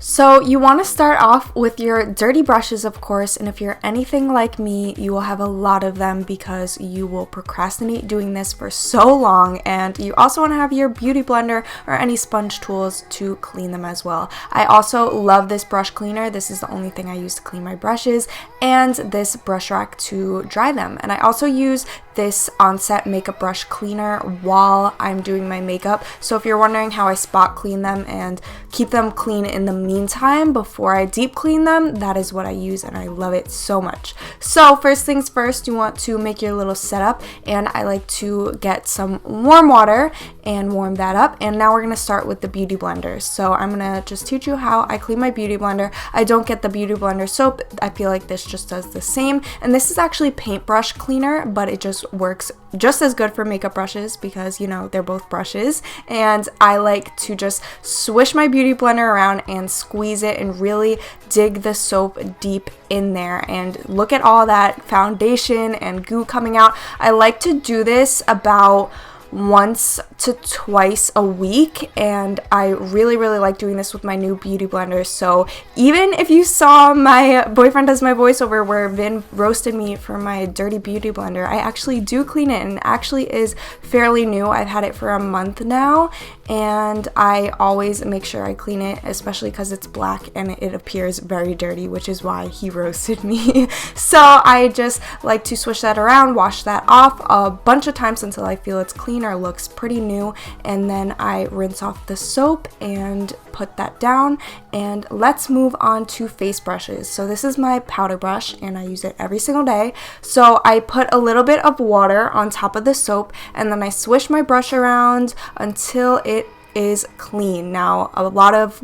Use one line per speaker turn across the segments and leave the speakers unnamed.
So you want to start off with your dirty brushes, of course, and if you're anything like me, you will have a lot of them because you will procrastinate doing this for so long, and you also want to have your beauty blender or any sponge tools to clean them as well. I also love this brush cleaner. This is the only thing I use to clean my brushes, and this brush rack to dry them. And I also use this Onset makeup brush cleaner while I'm doing my makeup. So if you're wondering how I spot clean them and keep them clean in the meantime before I deep clean them, that is what I use, and I love it so much. So first things first, you want to make your little setup, and I like to get some warm water and warm that up. And now we're going to start with the beauty blender. So I'm going to just teach you how I clean my beauty blender. I don't get the beauty blender soap. I feel like this just does the same, and this is actually paintbrush cleaner, but it just works just as good for makeup brushes because, you know, they're both brushes. And I like to just swish my beauty blender around and squeeze it and really dig the soap deep in there and look at all that foundation and goo coming out. I like to do this about once to twice a week, and I really like doing this with my new beauty blender. So even if you saw my boyfriend does my voiceover where Vin roasted me for my dirty beauty blender, I actually do clean it, and it actually is fairly new. I've had it for a month now, and I always make sure I clean it, especially because it's black and it appears very dirty, which is why he roasted me. So I just like to swish that around, wash that off a bunch of times until I feel it's clean or looks pretty new, and then I rinse off the soap and put that down. And let's move on to face brushes. So this is my powder brush, and I use it every single day. So I put a little bit of water on top of the soap, and then I swish my brush around until it is clean. Now, a lot of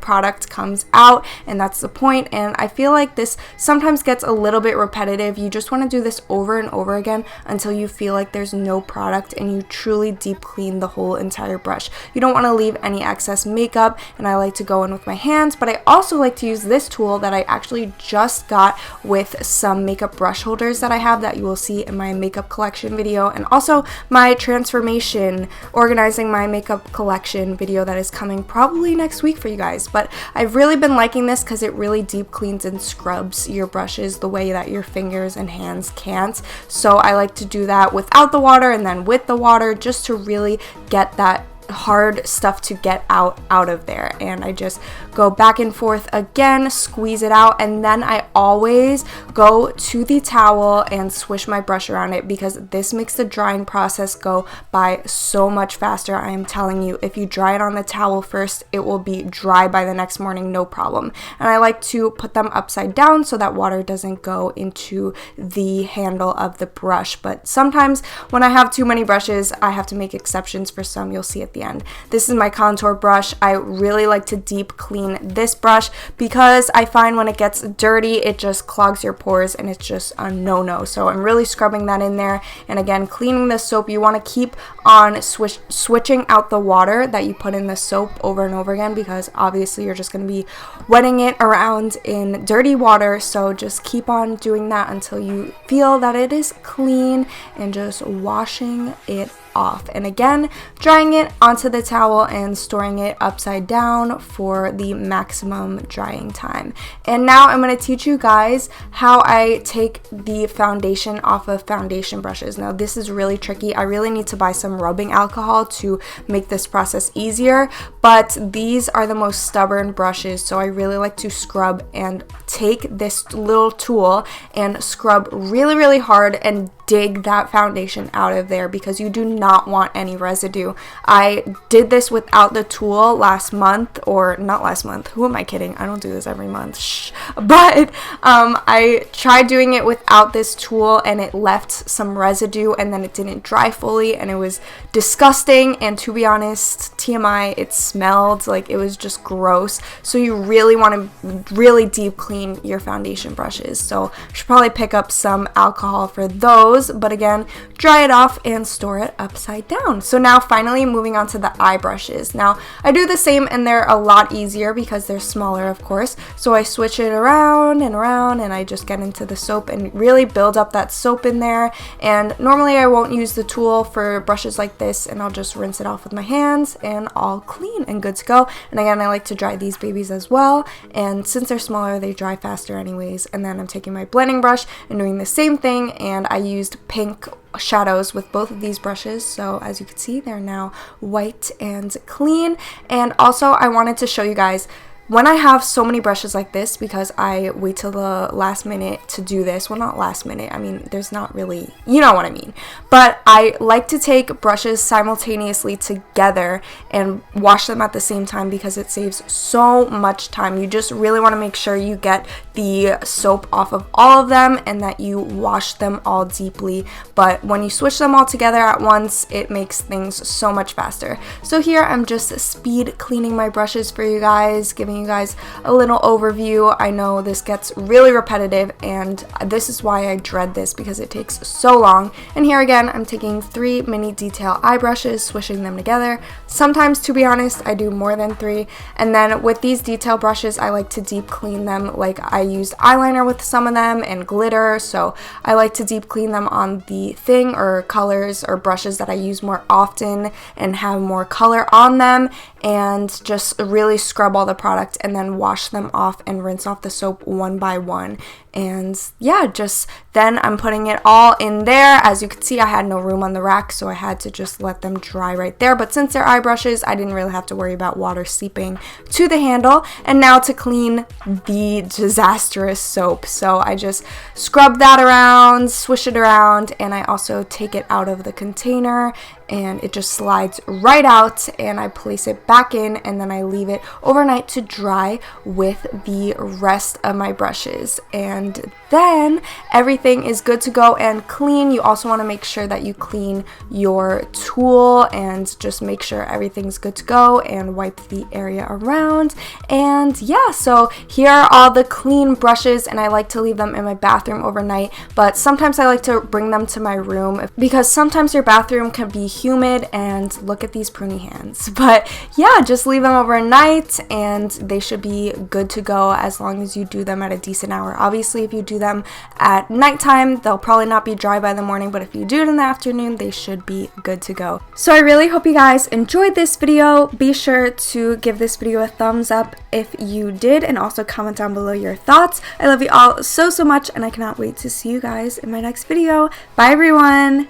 product comes out, and that's the point, and I feel like this sometimes gets a little bit repetitive. You just want to do this over and over again until you feel like there's no product and you truly deep clean the whole entire brush. You don't want to leave any excess makeup, and I like to go in with my hands, but I also like to use this tool that I actually just got with some makeup brush holders that I have that you will see in my makeup collection video, and also my transformation organizing my makeup collection video that is coming probably next week for you guys. But I've really been liking this because it really deep cleans and scrubs your brushes the way that your fingers and hands can't. So I like to do that without the water and then with the water, just to really get that hard stuff to get out of there. And I just go back and forth again, squeeze it out, and then I always go to the towel and swish my brush around it because this makes the drying process go by so much faster. I am telling you, if you dry it on the towel first, it will be dry by the next morning, no problem. And I like to put them upside down so that water doesn't go into the handle of the brush. But sometimes when I have too many brushes, I have to make exceptions for some. You'll see at the end. This is my contour brush. I really like to deep clean this brush because I find when it gets dirty, it just clogs your pores and it's just a no-no. So I'm really scrubbing that in there. And again, cleaning the soap, you want to keep on switching out the water that you put in the soap over and over again because obviously you're just going to be wetting it around in dirty water. So just keep on doing that until you feel that it is clean and just washing it off. And again, drying it onto the towel and storing it upside down for the maximum drying time. And now I'm going to teach you guys how I take the foundation off of foundation brushes. Now this is really tricky. I really need to buy some rubbing alcohol to make this process easier, but these are the most stubborn brushes, so I really like to scrub and take this little tool and scrub really hard and dig that foundation out of there because you do not want any residue. I did this without the tool last month, or not last month, who am I kidding? I don't do this every month. Shh. But I tried doing it without this tool and it left some residue and then it didn't dry fully and it was disgusting, and to be honest, TMI, it smelled like it was just gross. So you really want to really deep clean your foundation brushes. So I should probably pick up some alcohol for those, but again, dry it off and store it upside down. So now finally moving on to the eye brushes. Now I do the same and they're a lot easier because they're smaller, of course. So I switch it around and around and I just get into the soap and really build up that soap in there. And normally I won't use the tool for brushes like this, and I'll just rinse it off with my hands and all clean and good to go. And again, I like to dry these babies as well, and since they're smaller they dry faster anyways. And then I'm taking my blending brush and doing the same thing, and I used pink shadows with both of these brushes, so as you can see they're now white and clean. And also I wanted to show you guys, when I have so many brushes like this, because I wait till the last minute to do this, well, not last minute, I mean there's not really, you know what I mean, but I like to take brushes simultaneously together and wash them at the same time because it saves so much time. You just really want to make sure you get the soap off of all of them and that you wash them all deeply, but when you switch them all together at once, it makes things so much faster. So here I'm just speed cleaning my brushes for you guys, giving you guys a little overview. I know this gets really repetitive and this is why I dread this, because it takes so long. And here again, I'm taking 3 mini detail eye brushes, swishing them together. Sometimes, to be honest, I do more than 3. And then with these detail brushes, I like to deep clean them. Like I used eyeliner with some of them and glitter, so I like to deep clean them on the thing or colors or brushes that I use more often and have more color on them, and just really scrub all the product and then wash them off and rinse off the soap one by one. And yeah, just then I'm putting it all in there. As you can see, I had no room on the rack, so I had to just let them dry right there. But since they're eye brushes, I didn't really have to worry about water seeping to the handle. And now to clean the disastrous soap. So I just scrub that around, swish it around, and I also take it out of the container and it just slides right out, and I place it back in, and then I leave it overnight to dry with the rest of my brushes. And then everything is good to go and clean. You also want to make sure that you clean your tool and just make sure everything's good to go and wipe the area around. And yeah, so here are all the clean brushes, and I like to leave them in my bathroom overnight, but sometimes I like to bring them to my room because sometimes your bathroom can be humid, and look at these pruny hands. But yeah, just leave them overnight and they should be good to go as long as you do them at a decent hour. Obviously, if you do them at nighttime, they'll probably not be dry by the morning, but if you do it in the afternoon, they should be good to go. So I really hope you guys enjoyed this video. Be sure to give this video a thumbs up if you did, and also comment down below your thoughts. I love you all so much, and I cannot wait to see you guys in my next video. Bye everyone!